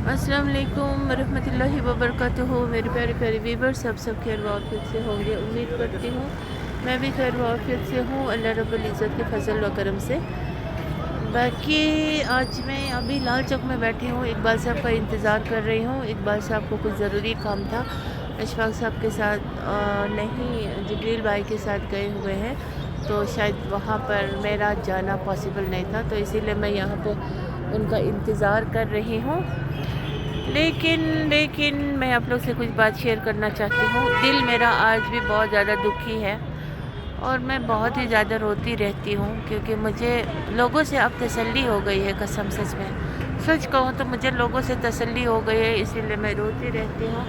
अस्सलाम वालेकुम वरहमतुल्लाहि वबरकातुहू। मेरे प्यारे प्यारे व्यूअर्स, सब खैर वाफियत से होंगे, उम्मीद करती हूँ। मैं भी खैर वाफियत से हूँ, अल्लाह रब्बुल इज़्ज़त के फजल व करम से। बाकी आज मैं अभी लाल चौक में बैठी हूँ, इकबाल साहब का इंतज़ार कर रही हूँ। इकबाल साहब को कुछ ज़रूरी काम था, अशफाक साहब के साथ नहीं, जिब्रील भाई के साथ गए हुए हैं, तो शायद वहाँ पर मेरा जाना पॉसिबल नहीं था, तो इसीलिए मैं यहाँ पर उनका इंतज़ार कर रही हूँ। लेकिन मैं आप लोग से कुछ बात शेयर करना चाहती हूँ। दिल मेरा आज भी बहुत ज़्यादा दुखी है और मैं बहुत ही ज़्यादा रोती रहती हूँ, क्योंकि मुझे लोगों से अब तसल्ली हो गई है। कसम सच में सच कहूँ तो मुझे लोगों से तसल्ली हो गई है, इसीलिए मैं रोती रहती हूँ।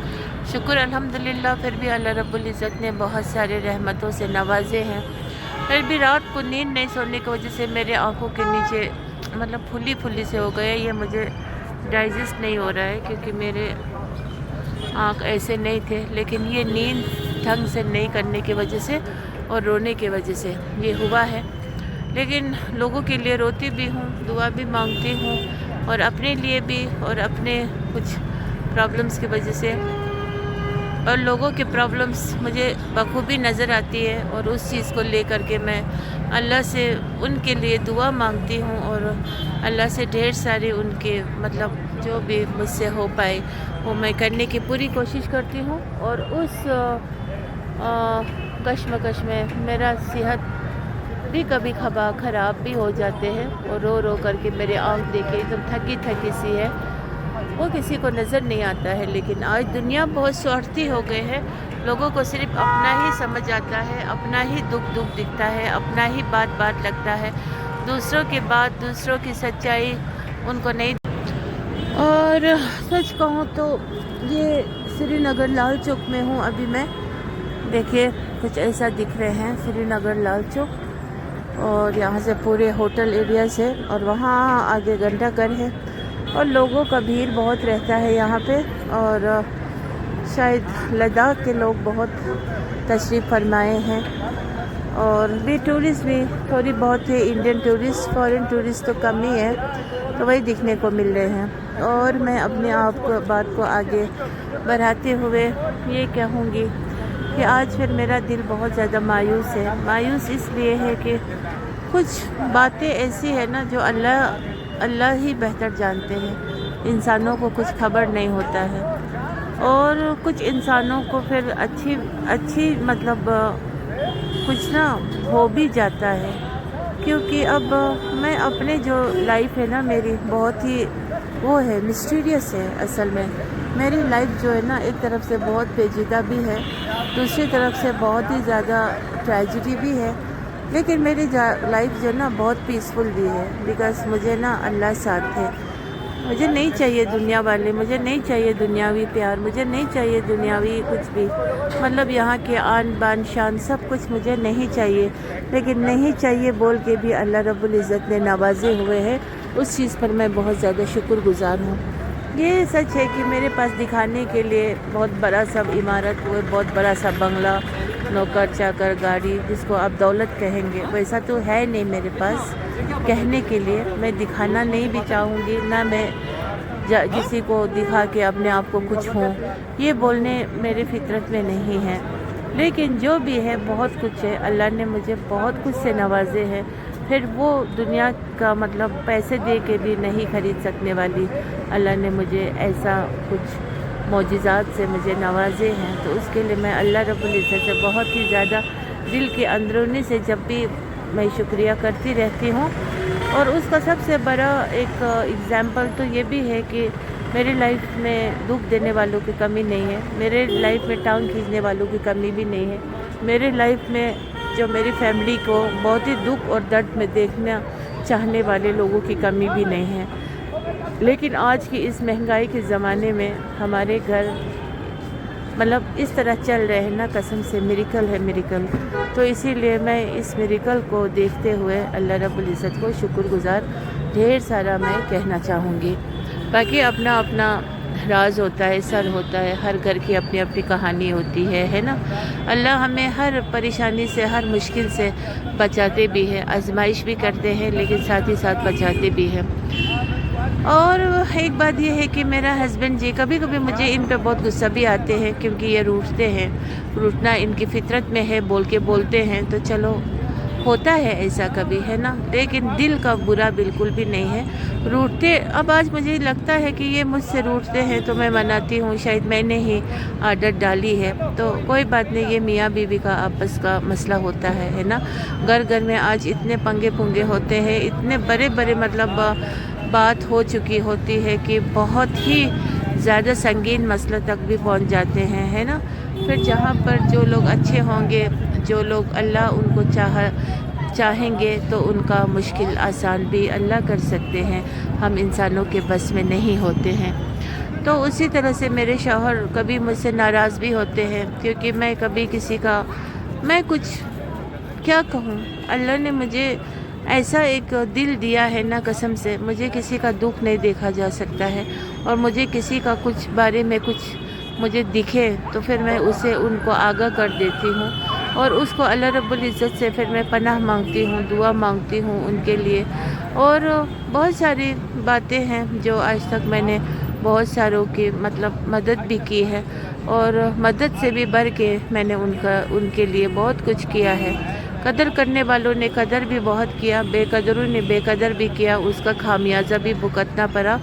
शुक्र अल्हम्दुलिल्लाह, फिर भी अल्लाह रब्बुल इज़्ज़त ने बहुत सारे रहमतों से नवाजे हैं। फिर भी रात को नींद नहीं सोने की वजह से मेरे आँखों के नीचे मतलब फुल्ली से हो गए। ये मुझे डाइजेस्ट नहीं हो रहा है, क्योंकि मेरे आँख ऐसे नहीं थे, लेकिन ये नींद ढंग से नहीं करने की वजह से और रोने की वजह से ये हुआ है। लेकिन लोगों के लिए रोती भी हूँ, दुआ भी मांगती हूँ, और अपने लिए भी, और अपने कुछ प्रॉब्लम्स की वजह से। और लोगों के प्रॉब्लम्स मुझे बखूबी नज़र आती है, और उस चीज़ को लेकर के मैं अल्लाह से उनके लिए दुआ मांगती हूँ, और अल्लाह से ढेर सारे उनके मतलब जो भी मुझसे हो पाए वो मैं करने की पूरी कोशिश करती हूँ। और उस कश्मकश में मेरा सेहत भी कभी ख़राब भी हो जाते हैं, और रो करके मेरे आँख देखे एकदम थकी सी है, वो किसी को नज़र नहीं आता है। लेकिन आज दुनिया बहुत स्वार्थी हो गए हैं, लोगों को सिर्फ अपना ही समझ आता है, अपना ही दुख दिखता है, अपना ही बात लगता है, दूसरों की बात, दूसरों की सच्चाई उनको नहीं। और सच कहूँ तो ये श्रीनगर लाल चौक में हूँ अभी मैं। देखिए कुछ ऐसा दिख रहे हैं श्रीनगर लाल चौक, और यहाँ से पूरे होटल एरिया से, और वहाँ आगे घंटाघर है, और लोगों का भीड़ बहुत रहता है यहाँ पे। और शायद लद्दाख के लोग बहुत तशरीफ़ फरमाए हैं, और भी टूरिस्ट भी थोड़ी बहुत है, इंडियन टूरिस्ट, फॉरेन टूरिस्ट तो कम ही है, तो वही दिखने को मिल रहे हैं। और मैं अपने आप को बात को आगे बढ़ाते हुए ये कहूँगी कि आज फिर मेरा दिल बहुत ज़्यादा मायूस है। मायूस इसलिए है कि कुछ बातें ऐसी है ना जो अल्लाह ही बेहतर जानते हैं, इंसानों को कुछ खबर नहीं होता है, और कुछ इंसानों को फिर अच्छी मतलब कुछ ना हो भी जाता है। क्योंकि अब मैं अपने जो लाइफ है ना मेरी, बहुत ही वो है, मिस्टीरियस है। असल में मेरी लाइफ जो है ना, एक तरफ से बहुत पेचीदा भी है, दूसरी तरफ से बहुत ही ज़्यादा ट्रेजिडी भी है, लेकिन मेरी लाइफ जो ना बहुत पीसफुल भी है। बिकॉज़ मुझे ना अल्लाह साथ है। मुझे नहीं चाहिए दुनिया वाले, मुझे नहीं चाहिए दुनियावी प्यार, मुझे नहीं चाहिए दुनियावी कुछ भी, मतलब यहाँ के आन बान शान सब कुछ मुझे नहीं चाहिए। लेकिन नहीं चाहिए बोल के भी अल्लाह रब्बुल इज़्ज़त ने नवाजे हुए हैं, उस चीज़ पर मैं बहुत ज़्यादा शुक्रगुज़ार हूँ। ये सच है कि मेरे पास दिखाने के लिए बहुत बड़ा सा इमारत हुए, बहुत बड़ा सा बंगला, नौकर चाकर, गाड़ी, जिसको आप दौलत कहेंगे, वैसा तो है नहीं मेरे पास कहने के लिए। मैं दिखाना नहीं भी चाहूँगी, ना मैं किसी को दिखा के अपने आप को कुछ हूँ, ये बोलने मेरे फितरत में नहीं है। लेकिन जो भी है बहुत कुछ है, अल्लाह ने मुझे बहुत कुछ से नवाजे हैं, फिर वो दुनिया का मतलब पैसे दे के भी नहीं ख़रीद सकने वाली अल्लाह ने मुझे ऐसा कुछ मौजिज़ात से मुझे नवाजे हैं। तो उसके लिए मैं अल्लाह रब्बुल इज़्ज़त से बहुत ही ज़्यादा दिल के अंदरूनी से जब भी मैं शुक्रिया करती रहती हूँ। और उसका सबसे बड़ा एक एग्ज़ाम्पल तो ये भी है कि मेरी लाइफ में दुख देने वालों की कमी नहीं है, मेरे लाइफ में टांग खींचने वालों की कमी भी नहीं है, मेरे लाइफ में जो मेरी फैमिली को बहुत ही दुख और दर्द में देखना चाहने वाले लोगों की कमी भी नहीं है। लेकिन आज की इस महंगाई के ज़माने में हमारे घर मतलब इस तरह चल रहे हैं ना, कसम से मिरेकल है, मिरेकल। तो इसीलिए मैं इस मिरेकल को देखते हुए अल्लाह रब्बुल इज़्ज़त को शुक्रगुज़ार ढेर सारा मैं कहना चाहूँगी। बाकी अपना अपना राज होता है, सर होता है, हर घर की अपनी अपनी कहानी होती है ना। अल्लाह हमें हर परेशानी से, हर मुश्किल से बचाते भी है, आजमाइश भी करते हैं, लेकिन साथ ही साथ बचाते भी हैं। और एक बात ये है कि मेरा हस्बैंड जी कभी कभी मुझे इन पे बहुत गुस्सा भी आते हैं, क्योंकि ये रूठते हैं, रूठना इनकी फितरत में है, बोल के बोलते हैं, तो चलो होता है ऐसा कभी, है ना। लेकिन दिल का बुरा बिल्कुल भी नहीं है, रूठते। अब आज मुझे लगता है कि ये मुझसे रूठते हैं तो मैं मनाती हूँ, शायद मैंने ही आदत डाली है, तो कोई बात नहीं, ये मियाँ बीवी का आपस का मसला होता है ना। घर घर में आज इतने पंगे पुंगे होते हैं, इतने बड़े बड़े मतलब बात हो चुकी होती है कि बहुत ही ज़्यादा संगीन मसला तक भी पहुंच जाते हैं, है ना। फिर जहाँ पर जो लोग अच्छे होंगे, जो लोग अल्लाह उनको चाहेंगे, तो उनका मुश्किल आसान भी अल्लाह कर सकते हैं, हम इंसानों के बस में नहीं होते हैं। तो उसी तरह से मेरे शौहर कभी मुझसे नाराज़ भी होते हैं, क्योंकि मैं कभी किसी का, मैं कुछ क्या कहूँ, अल्लाह ने मुझे ऐसा एक दिल दिया है ना, कसम से मुझे किसी का दुख नहीं देखा जा सकता है, और मुझे किसी का कुछ बारे में कुछ मुझे दिखे तो फिर मैं उसे उनको आगाह कर देती हूँ, और उसको अल्लाह रब्बुल इज़्ज़त से फिर मैं पनाह मांगती हूँ, दुआ मांगती हूँ उनके लिए। और बहुत सारी बातें हैं जो आज तक मैंने बहुत सारों की मतलब मदद भी की है, और मदद से भी बढ़ के मैंने उनके लिए बहुत कुछ किया है। कदर करने वालों ने कदर भी बहुत किया, बेकदरों ने बेकदर भी किया, उसका खामियाजा भी भुगतना पड़ा।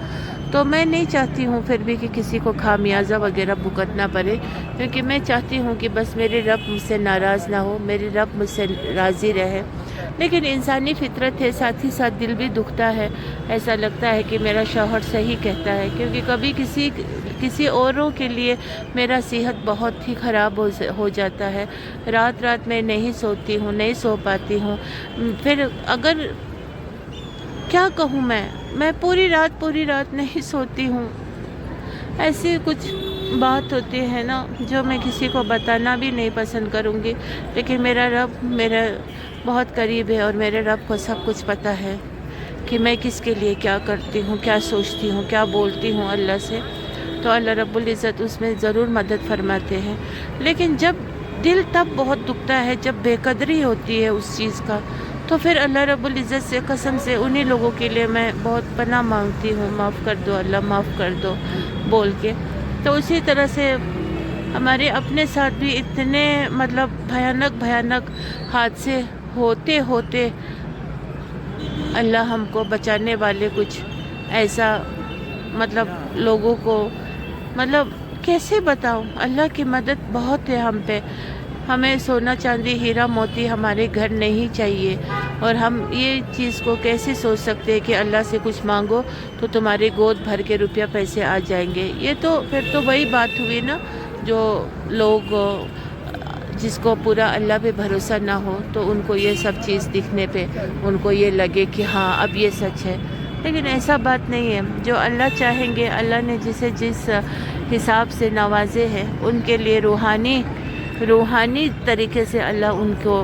तो मैं नहीं चाहती हूँ फिर भी कि किसी को खामियाजा वगैरह भुगतना पड़े, क्योंकि मैं चाहती हूँ कि बस मेरे रब मुझसे नाराज़ ना हो, मेरे रब मुझसे राज़ी रहे। लेकिन इंसानी फितरत है, साथ ही साथ दिल भी दुखता है, ऐसा लगता है कि मेरा शौहर सही कहता है, क्योंकि कभी किसी औरों के लिए मेरा सेहत बहुत ही ख़राब हो जाता है। रात रात में नहीं सोती हूँ, नहीं सो पाती हूँ। फिर अगर क्या कहूँ, मैं पूरी रात नहीं सोती हूँ। ऐसी कुछ बात होती है ना जो मैं किसी को बताना भी नहीं पसंद करूँगी, लेकिन मेरा रब मेरा बहुत करीब है, और मेरे रब को सब कुछ पता है कि मैं किसके लिए क्या करती हूँ, क्या सोचती हूँ, क्या बोलती हूँ अल्लाह से। तो अल्लाह रब्बुल इज़्ज़त उसमें ज़रूर मदद फरमाते हैं। लेकिन जब दिल तब बहुत दुखता है जब बेकदरी होती है उस चीज़ का, तो फिर अल्लाह रब्बुल इज़्ज़त से कसम से उन्हीं लोगों के लिए मैं बहुत पनाह मांगती हूँ, माफ़ कर दो अल्लाह, माफ़ कर दो बोल के। तो उसी तरह से हमारे अपने साथ भी इतने मतलब भयानक हादसे होते होते अल्लाह हमको बचाने वाले कुछ ऐसा मतलब लोगों को, मतलब कैसे बताऊं, अल्लाह की मदद बहुत है हम पे। हमें सोना चांदी हीरा मोती हमारे घर नहीं चाहिए, और हम ये चीज़ को कैसे सोच सकते हैं कि अल्लाह से कुछ मांगो तो तुम्हारे गोद भर के रुपया पैसे आ जाएंगे। ये तो फिर तो वही बात हुई ना, जो लोग जिसको पूरा अल्लाह पे भरोसा ना हो, तो उनको ये सब चीज़ दिखने पे उनको ये लगे कि हाँ अब ये सच है। लेकिन ऐसा बात नहीं है, जो अल्लाह चाहेंगे, अल्लाह ने जिसे जिस हिसाब से नवाजे हैं उनके लिए रूहानी तरीके से अल्लाह उनको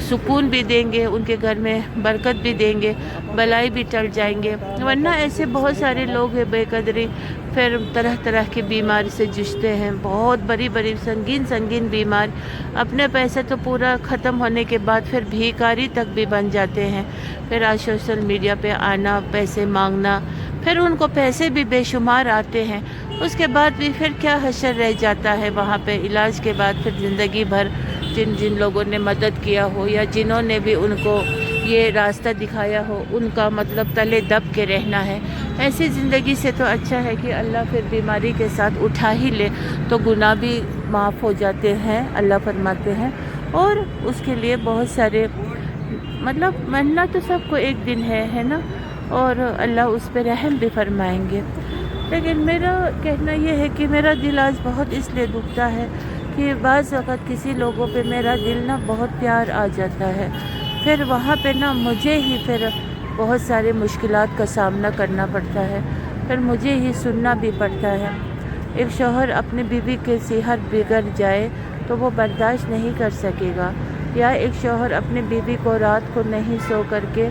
सुकून भी देंगे, उनके घर में बरकत भी देंगे, बलाई भी टल जाएंगे। वरना ऐसे बहुत सारे लोग हैं बेकदरी, फिर तरह तरह की बीमारी से जूझते हैं, बहुत बड़ी संगीन बीमार, अपने पैसे तो पूरा ख़त्म होने के बाद फिर भिखारी तक भी बन जाते हैं। फिर आज सोशल मीडिया पे आना, पैसे मांगना, फिर उनको पैसे भी बेशुमार आते हैं, उसके बाद भी फिर क्या हशर रह जाता है वहाँ पे। इलाज के बाद फिर ज़िंदगी भर जिन लोगों ने मदद किया हो या जिन्होंने भी उनको ये रास्ता दिखाया हो, उनका मतलब तले दब के रहना है। ऐसी ज़िंदगी से तो अच्छा है कि अल्लाह फिर बीमारी के साथ उठा ही ले, तो गुनाह भी माफ़ हो जाते हैं, अल्लाह फरमाते हैं। और उसके लिए बहुत सारे मतलब मरना तो सबको एक दिन है ना, और अल्लाह उस पर रहम भी फरमाएंगे। लेकिन मेरा कहना ये है कि मेरा दिल आज बहुत इसलिए दुखता है कि बाज़ वक़्त किसी लोगों पे मेरा दिल ना बहुत प्यार आ जाता है, फिर वहाँ पे ना मुझे ही फिर बहुत सारे मुश्किलात का सामना करना पड़ता है, फिर मुझे ही सुनना भी पड़ता है। एक शौहर अपनी बीवी के सेहत बिगड़ जाए तो वो बर्दाश्त नहीं कर सकेगा, या एक शौहर अपनी बीवी को रात को नहीं सो करके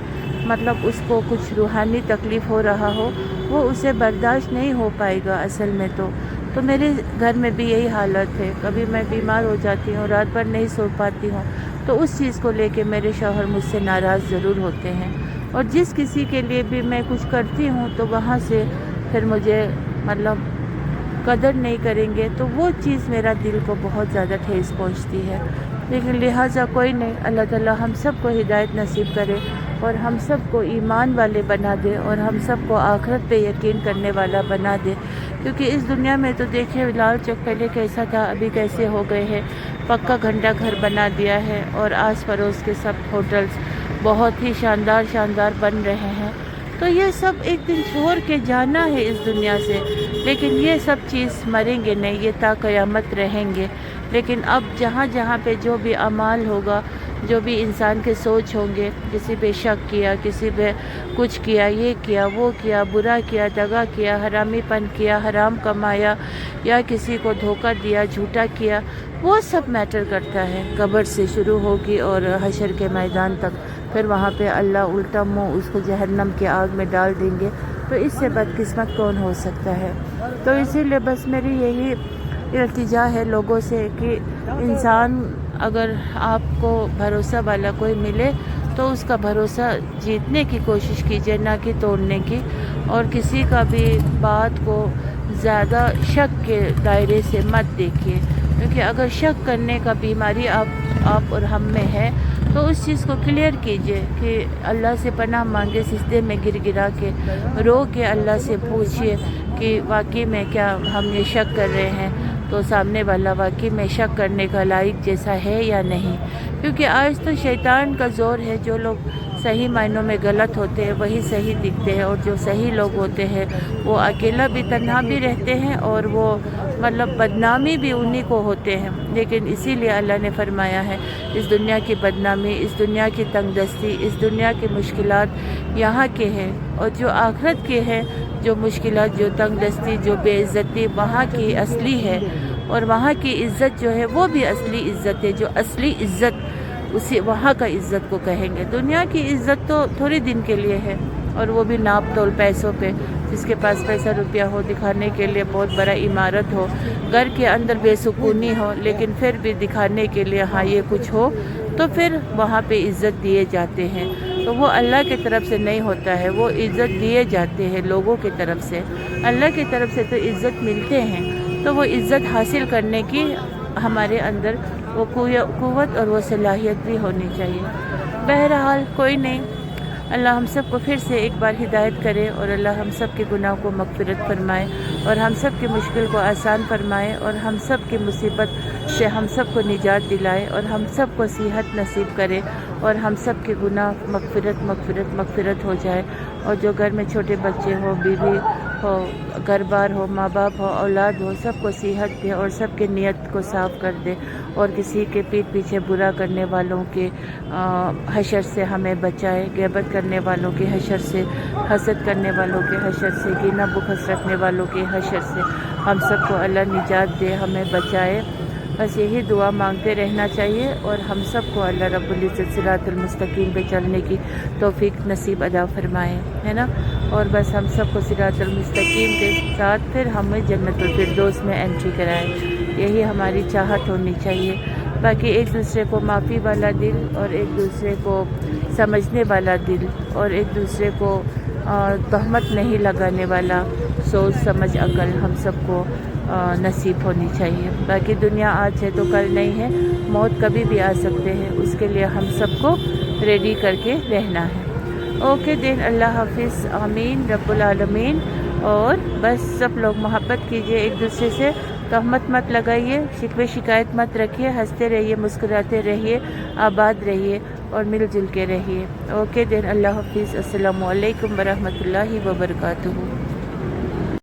मतलब उसको कुछ रूहानी तकलीफ़ हो रहा हो, वो उसे बर्दाश्त नहीं हो पाएगा असल में। तो मेरे घर में भी यही हालत है, कभी मैं बीमार हो जाती हूँ, रात भर नहीं सो पाती हूँ, तो उस चीज़ को लेके मेरे शौहर मुझसे नाराज़ ज़रूर होते हैं। اور جس کسی کے لیے بھی میں کچھ کرتی ہوں تو وہاں سے پھر مجھے مطلب قدر نہیں کریں گے تو وہ چیز میرا دل کو بہت زیادہ ٹھیس پہنچتی ہے. لیکن لہٰذا کوئی نہیں، اللہ تعالیٰ ہم سب کو ہدایت نصیب کرے اور ہم سب کو ایمان والے بنا دے اور ہم سب کو آخرت پہ یقین کرنے والا بنا دے. کیونکہ اس دنیا میں تو دیکھیں لال چوک پہلے کیسا تھا، ابھی کیسے ہو گئے ہیں. پکا گھنٹہ گھر بنا دیا ہے اور آس پڑوس کے سب ہوٹلز بہت ہی شاندار بن رہے ہیں. تو یہ سب ایک دن چھوڑ کے جانا ہے اس دنیا سے، لیکن یہ سب چیز مریں گے نہیں، یہ تا قیامت رہیں گے. لیکن اب جہاں پہ جو بھی اعمال ہوگا، جو بھی انسان کے سوچ ہوں گے، کسی پہ شک کیا، کسی پہ کچھ کیا، یہ کیا وہ کیا، برا کیا، دغا کیا، حرامی پن کیا، حرام کمایا، یا کسی کو دھوکہ دیا، جھوٹا کیا، وہ سب میٹر کرتا ہے. قبر سے شروع ہوگی اور حشر کے میدان تک، پھر وہاں پہ اللہ الٹا منہ اس کو جہنم کی آگ میں ڈال دیں گے. تو اس سے بدقسمت کون ہو سکتا ہے؟ تو اسی لیے بس میری یہی التجا ہے لوگوں سے کہ انسان اگر آپ کو بھروسہ والا کوئی ملے تو اس کا بھروسہ جیتنے کی کوشش کیجیے، نہ کہ توڑنے کی. اور کسی کا بھی بات کو زیادہ شک کے دائرے سے مت دیکھیے، کیونکہ اگر شک کرنے کا بیماری آپ اور ہم میں ہے تو اس چیز کو کلیئر کیجیے کہ اللہ سے پناہ مانگے، سجدے میں گر گرا کے رو کے اللہ سے پوچھیے کہ واقعی میں کیا ہم یہ شک کر رہے ہیں تو سامنے والا واقعی میں شک کرنے کا لائق جیسا ہے یا نہیں. کیونکہ آج تو شیطان کا زور ہے، جو لوگ صحیح معنوں میں غلط ہوتے ہیں وہی صحیح دکھتے ہیں، اور جو صحیح لوگ ہوتے ہیں وہ اکیلا بھی تنہا بھی رہتے ہیں اور وہ مطلب بدنامی بھی انہی کو ہوتے ہیں. لیکن اسی لیے اللہ نے فرمایا ہے اس دنیا کی بدنامی، اس دنیا کی تنگ دستی، اس دنیا کی مشکلات یہاں کے ہیں، اور جو آخرت کے ہیں جو مشکلات، جو تنگ دستی، جو بے عزتی وہاں کی اصلی ہے. اور وہاں کی عزت جو ہے وہ بھی اصلی عزت ہے، جو اصلی عزت اسی وہاں کا عزت کو کہیں گے. دنیا کی عزت تو تھوڑی دن کے لیے ہے، اور وہ بھی ناپ تول پیسوں پہ. جس کے پاس پیسہ روپیہ ہو، دکھانے کے لیے بہت بڑا عمارت ہو، گھر کے اندر بے سکونی ہو، لیکن پھر بھی دکھانے کے لیے ہاں یہ کچھ ہو، تو پھر وہاں پہ عزت دیے جاتے ہیں. تو وہ اللہ کی طرف سے نہیں ہوتا ہے، وہ عزت دیے جاتے ہیں لوگوں کی طرف سے. اللہ کی طرف سے تو عزت ملتے ہیں، تو وہ عزت حاصل کرنے کی ہمارے اندر وہ قوت اور وہ صلاحیت بھی ہونی چاہیے. بہرحال کوئی نہیں، اللہ ہم سب کو پھر سے ایک بار ہدایت کرے، اور اللہ ہم سب کے گناہ کو مغفرت فرمائے، اور ہم سب کی مشکل کو آسان فرمائے، اور ہم سب کی مصیبت سے ہم سب کو نجات دلائے، اور ہم سب کو صحت نصیب کرے، اور ہم سب کے گناہ مغفرت ہو جائے. اور جو گھر میں چھوٹے بچے ہو، بیوی ہو، گھر بار ہو، ماں باپ ہو، اولاد ہو، سب کو صحت دے اور سب کے نیت کو صاف کر دے، اور کسی کے پیٹھ پیچھے برا کرنے والوں کے حشر سے ہمیں بچائے، غیبت کرنے والوں کے حشر سے، حسد کرنے والوں کے حشر سے، کینہ بخس رکھنے والوں کے حشر سے ہم سب کو اللہ نجات دے، ہمیں بچائے. بس یہی دعا مانگتے رہنا چاہیے، اور ہم سب کو اللہ رب العزت صراط المستقیم پہ چلنے کی توفیق نصیب ادا فرمائے، ہے نا. اور بس ہم سب کو صراط المستقیم کے ساتھ پھر ہمیں جنت الفردوس میں انٹری کرائے، یہی ہماری چاہت ہونی چاہیے. باقی ایک دوسرے کو معافی والا دل، اور ایک دوسرے کو سمجھنے والا دل، اور ایک دوسرے کو تہمت نہیں لگانے والا سوچ سمجھ عقل ہم سب کو نصیب ہونی چاہیے. باقی دنیا آج ہے تو کل نہیں ہے، موت کبھی بھی آ سکتے ہیں، اس کے لیے ہم سب کو ریڈی کر کے رہنا ہے. اوکے دین، اللہ حافظ، آمین رب العالمین. اور بس سب لوگ محبت کیجئے ایک دوسرے سے، تہمت مت لگائیے، شکوے شکایت مت رکھیے، ہنستے رہیے، مسکراتے رہیے، آباد رہیے اور مل جل کے رہیے. اوکے دین، اللہ حافظ، السلام علیکم ورحمۃ اللہ وبرکاتہ.